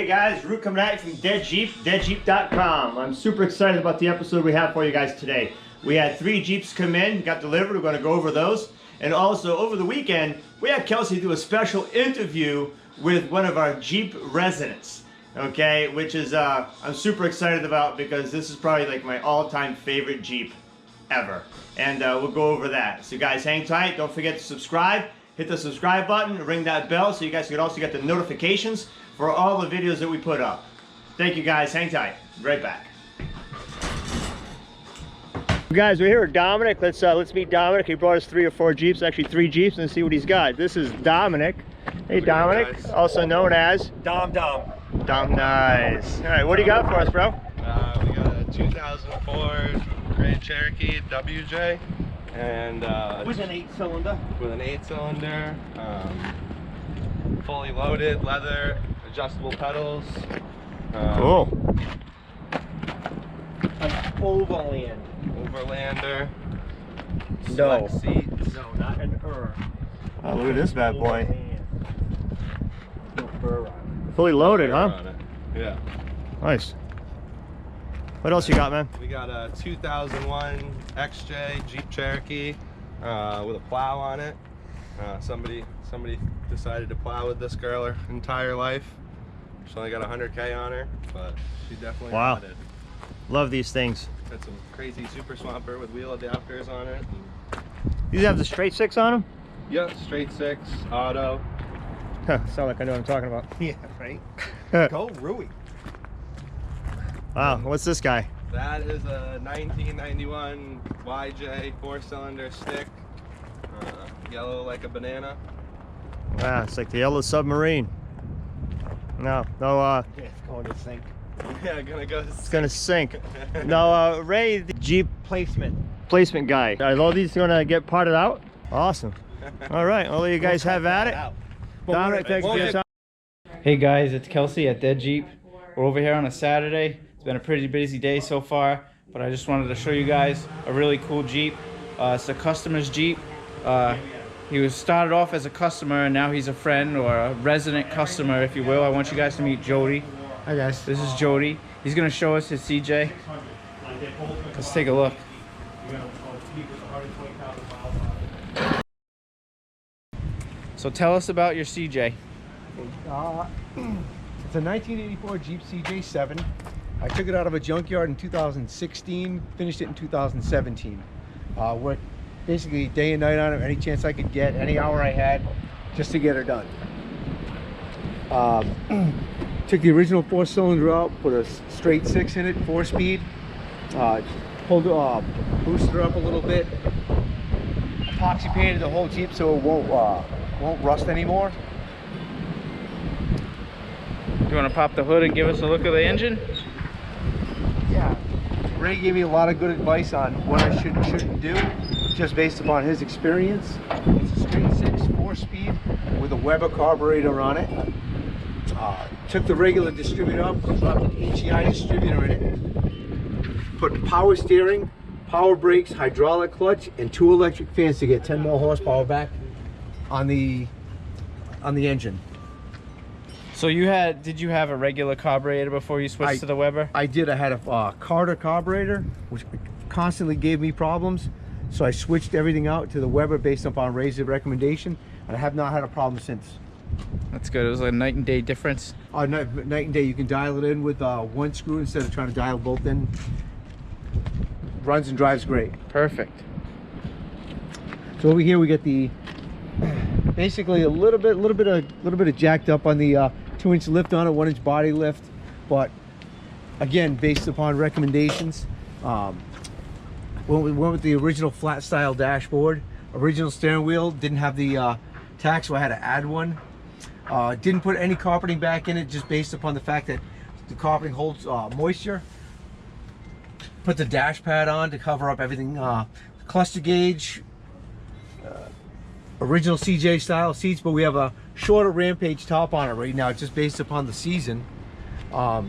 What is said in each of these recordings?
Hey guys, Root coming at you from Deadjeep, deadjeep.com. I'm super excited about the episode we have for you guys today. We had 3 Jeeps come in, got delivered, we're going to go over those. And also, over the weekend, we had Kelsey do a special interview with one of our Jeep residents. Okay, which is, I'm super excited about because this is probably like my all-time favorite Jeep ever. And we'll go over that. So guys, hang tight, don't forget to subscribe. Hit the subscribe button, ring that bell so you guys can also get the notifications for all the videos that we put up. Thank you guys, hang tight. Be right back. Guys, we're here with Dominic. Let's meet Dominic. He brought us 3 or 4 Jeeps, actually 3 Jeeps, and see what he's got. This is Dominic. Hey Dominic, also known as Dom. Dom, nice. All right, what do you got for us, bro? We got a 2004 Grand Cherokee WJ, and With an 8-cylinder. with an 8-cylinder, fully loaded, leather, adjustable pedals. Cool. An Overlander. No. Select seats. No, not an Oh, look at this bad boy. No fur on Fully loaded, huh? On it. Yeah. Nice. What else you got, man? We got a 2001 XJ Jeep Cherokee with a plow on it. Somebody decided to plow with this girl her entire life. She's only got 100K on her, but she definitely Wow. rotted. Love these things. Got some crazy super swamper with wheel adapters on it. These have the straight 6 on them? Yeah, straight 6, auto. Sound like I know what I'm talking about. Yeah, right? Go Rui. Wow, what's this guy? That is a 1991 YJ 4-cylinder stick. Yellow like a banana. Wow, it's like the Yellow Submarine. No, Yeah, it's going to sink. Yeah, gonna go. it's gonna sink. No, Ray, the Jeep placement guy. Are all these gonna get parted out? Awesome. All right, well, you guys have at it. Dominic, thanks for your time. Hey guys, it's Kelsey at Deadjeep. We're over here on a Saturday. It's been a pretty busy day so far, but I just wanted to show you guys a really cool Jeep. It's a customer's Jeep. He was started off as a customer and now he's a friend or a resident customer, if you will. I want you guys to meet Jodi. Hi guys. This is Jodi. He's gonna show us his CJ. Let's take a look. So tell us about your CJ. It's a 1984 Jeep CJ7. I took it out of a junkyard in 2016, finished it in 2017. Worked basically day and night on it, any chance I could get, any hour I had, just to get her done. Took the original 4-cylinder out, put a straight 6 in it, 4-speed. Boosted her up a little bit. Epoxy painted the whole Jeep so it won't rust anymore. You want to pop the hood and give us a look of the engine? Yeah, Ray gave me a lot of good advice on what I should and shouldn't do, just based upon his experience. It's a straight 6, 4-speed with a Weber carburetor on it. Took the regular distributor up, dropped an HEI distributor in it. Put power steering, power brakes, hydraulic clutch, and 2 electric fans to get 10 more horsepower back on the engine. So did you have a regular carburetor before you switched to the Weber? I did. I had a Carter carburetor, which constantly gave me problems. So I switched everything out to the Weber based upon Ray's recommendation, and I have not had a problem since. That's good. It was like a night and day difference. Night and day. You can dial it in with 1 screw instead of trying to dial both in. Runs and drives great. Perfect. So over here we get the basically a little bit of jacked up on the 2-inch lift on it, 1-inch body lift, but again based upon recommendations. We went with the original flat style dashboard. Original steering wheel didn't have the tack, so I had to add one. Didn't put any carpeting back in it, just based upon the fact that the carpeting holds moisture. Put the dash pad on to cover up everything. Cluster gauge, original CJ style seats, but we have a shorter Rampage top on it right now, just based upon the season, to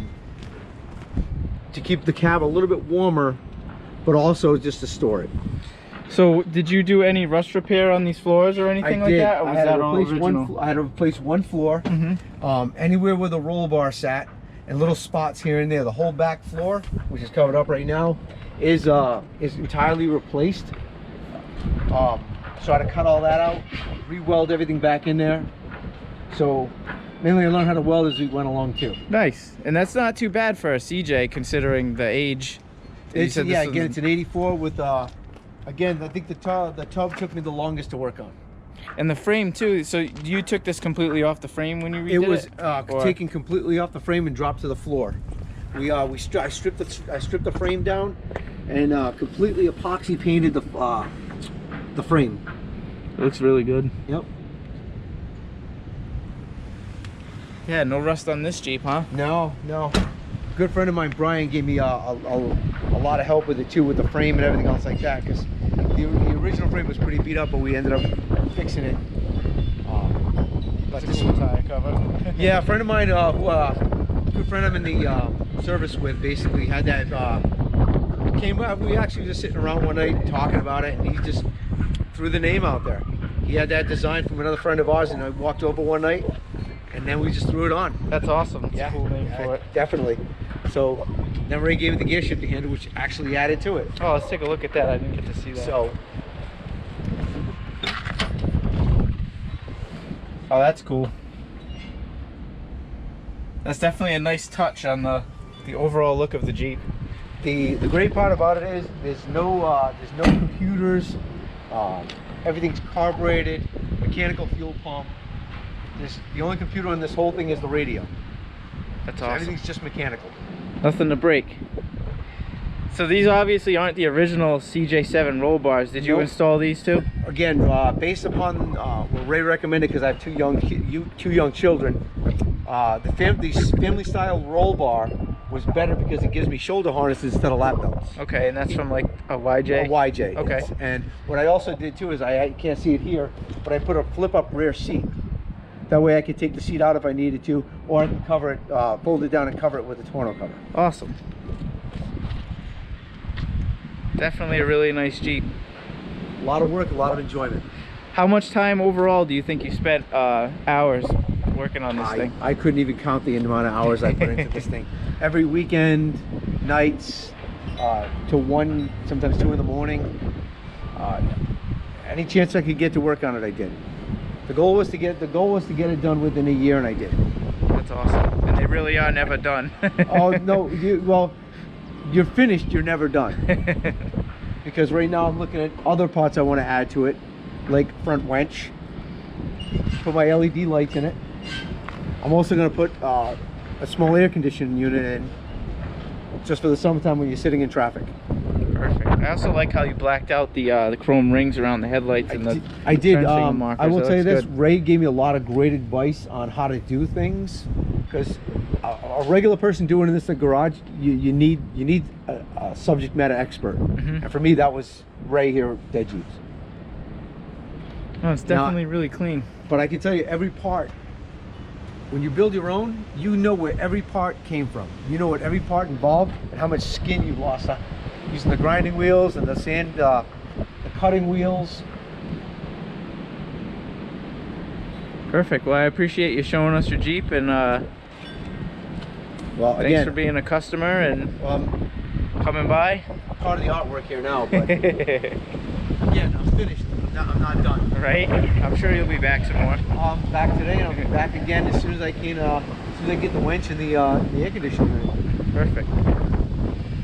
keep the cab a little bit warmer, but also just to store it. So did you do any rust repair on these floors or anything like that? Or was that all original? I had to replace one floor. Anywhere where the roll bar sat, and little spots here and there. The whole back floor, which is covered up right now, is entirely replaced. So I had to cut all that out, re-weld everything back in there. So mainly I learned how to weld as we went along too. Nice. And that's not too bad for a CJ considering the age. It's, yeah, again, it's an 84 with, again, I think the tub took me the longest to work on. And the frame too, so you took this completely off the frame when you redid it? It was taken completely off the frame and dropped to the floor. I stripped the frame down and completely epoxy painted the frame. It looks really good. Yep. Yeah, no rust on this Jeep, huh? No. A good friend of mine, Brian, gave me a lot of help with it too, with the frame and everything else like that, because the original frame was pretty beat up, but we ended up fixing it. That's a cool tire cover. Yeah, a friend of mine, good friend I'm in the service with, basically had that, we actually were just sitting around one night talking about it, and he just threw the name out there. He had that design from another friend of ours, and I walked over one night, and then we just threw it on. That's awesome. That's yeah, a cool name for it. Definitely. So then Ray gave me the gear shifting handle, which actually added to it. Oh, let's take a look at that. I didn't get to see that. So, oh, that's cool. That's definitely a nice touch on the overall look of the Jeep. the great part about it is there's no computers. Everything's carbureted, mechanical fuel pump. The only computer on this whole thing is the radio. That's So awesome. everything's just mechanical. Nothing to break. So these obviously aren't the original CJ7 roll bars. Did you Nope. install these too? Again, based upon what Ray recommended, because I have two young children, the family style roll bar was better because it gives me shoulder harnesses instead of lap belts. Okay, and that's from like a YJ? A YJ. Okay. yes. And what I also did too is I can't see it here, but I put a flip up rear seat. That way I could take the seat out if I needed to, or I can cover it, fold it down and cover it with a tonneau cover. Awesome. Definitely a really nice Jeep. A lot of work, a lot of enjoyment. How much time overall do you think you spent hours working on this thing? I couldn't even count the amount of hours I put into this thing. Every weekend, nights, till 1, sometimes 2 in the morning. Any chance I could get to work on it, I did. The goal was to get it done within a year, and I did. That's awesome. And they really are never done. Oh no, you're finished, you're never done. Because right now I'm looking at other parts I want to add to it, like front winch, put my LED lights in it. I'm also going to put a small air conditioning unit in, just for the summertime when you're sitting in traffic. Perfect. I also like how you blacked out the chrome rings around the headlights and the I did. turn signal markers. I will That tell you looks this, good. Ray gave me a lot of great advice on how to do things, because a regular person doing this in the garage, you need a subject matter expert. And for me, that was Ray here at Deadjeep. Oh, it's definitely really clean. But I can tell you, every part, when you build your own, you know where every part came from. You know what every part involved and how much skin you lost using the grinding wheels and the cutting wheels. Perfect. Well, I appreciate you showing us your Jeep, and Well, thanks again, for being a customer and I'm coming by. part of the artwork here now, but again, I'm finished. I'm not done. Right? I'm sure you'll be back some more. I'm back today, and I'll be back again as soon as I can. As soon as I get the winch and the air conditioner in. Perfect.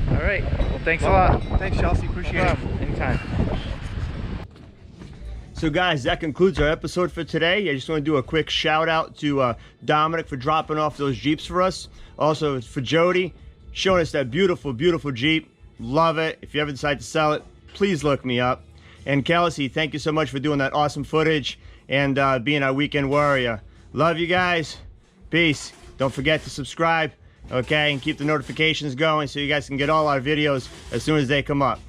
All right. Well, thanks a lot. Thanks, Chelsea. Appreciate it. Anytime. So guys, that concludes our episode for today. I just want to do a quick shout out to Dominic for dropping off those Jeeps for us. Also for Jodi, showing us that beautiful, beautiful Jeep. Love it. If you ever decide to sell it, please look me up. And Kelsey, thank you so much for doing that awesome footage and being our weekend warrior. Love you guys. Peace. Don't forget to subscribe, okay, and keep the notifications going so you guys can get all our videos as soon as they come up.